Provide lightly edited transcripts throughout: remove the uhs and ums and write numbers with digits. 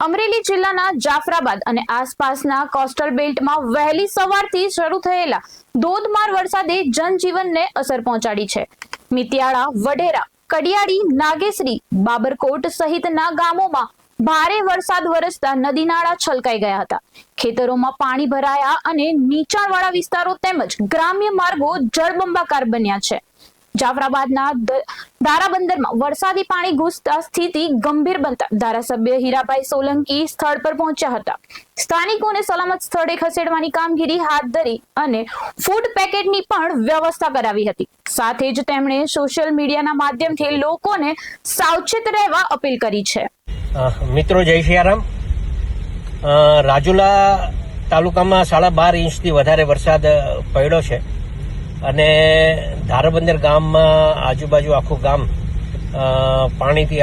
અમરેલી જિલ્લાના જાફરાબાદ અને આસપાસના કોસ્ટલ બેલ્ટમાં વહેલી સવારથી શરૂ થયેલા ધોધમાર વરસાદે જનજીવનને અસર પહોંચાડી છે। મિતિયાળા, વઢેરા, કડિયાળી, નાગેશ્રી, બાબરકોટ સહિતના ગામોમાં ભારે વરસાદ વરસતા નદી નાળા છલકાઈ ગયા હતા। ખેતરોમાં પાણી ભરાયા અને નીચાણવાળા વિસ્તારો તેમજ ગ્રામ્ય માર્ગો જળબંબાકાર બન્યા છે। જાફરાબાદના દારાબંદરમાં વરસાદી પાણી ઘૂસતા સ્થિતિ ગંભીર બનતા ધારાસભ્ય હીરાભાઈ સોલંકી સ્થળ પર પહોંચ્યા હતા। સ્થાનિકોને સલામત સ્થળે ખસેડવાની કામગીરી હાથ ધરી અને ફૂડ પેકેટની પણ વ્યવસ્થા કરાવી હતી। સાથે જ તેમણે સોશિયલ મીડિયાના માધ્યમથી લોકોને સાવચેત રહેવા અપીલ કરી છે। મિત્રો જય સિયારામ। રાજુલા તાલુકામાં 12.5 ઇંચથી વધારે વરસાદ પડ્યો છે અને ધારાબંદર ગામમાં આજુબાજુ આખું ગામ પાણીથી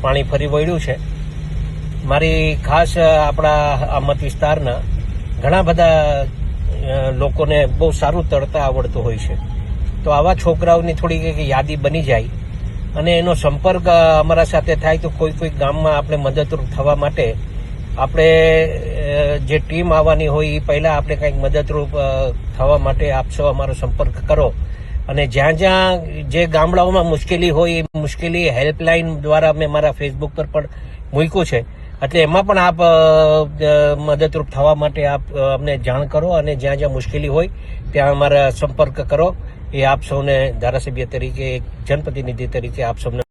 પાણી ફરી વળ્યું છે। મારી ખાસ આપણા આ મત વિસ્તારના ઘણા બધા લોકોને બહુ સારું તરતા આવડતું હોય છે, તો આવા છોકરાઓની થોડી યાદી બની જાય અને એનો સંપર્ક અમારા સાથે થાય તો કોઈ ગામમાં આપણે મદદરૂપ થવા માટે આપણે જે ટીમ આવવાની હોય એ પહેલા આપણે કંઈક મદદરૂપ થવા માટે આપ સૌ અમારો સંપર્ક કરો અને જ્યાં જે ગામડાઓમાં મુશ્કેલી હોય એ મુશ્કેલી હેલ્પલાઇન દ્વારા મેં મારા ફેસબુક પર પણ મૂક્યું છે, એટલે એમાં પણ આપ મદદરૂપ થવા માટે આપ અમને જાણ કરો અને જ્યાં મુશ્કેલી હોય ત્યાં અમારા સંપર્ક કરો। એ આપ સૌને ધારાસભ્ય તરીકે, એક જનપ્રતિનિધિ તરીકે આપ સૌને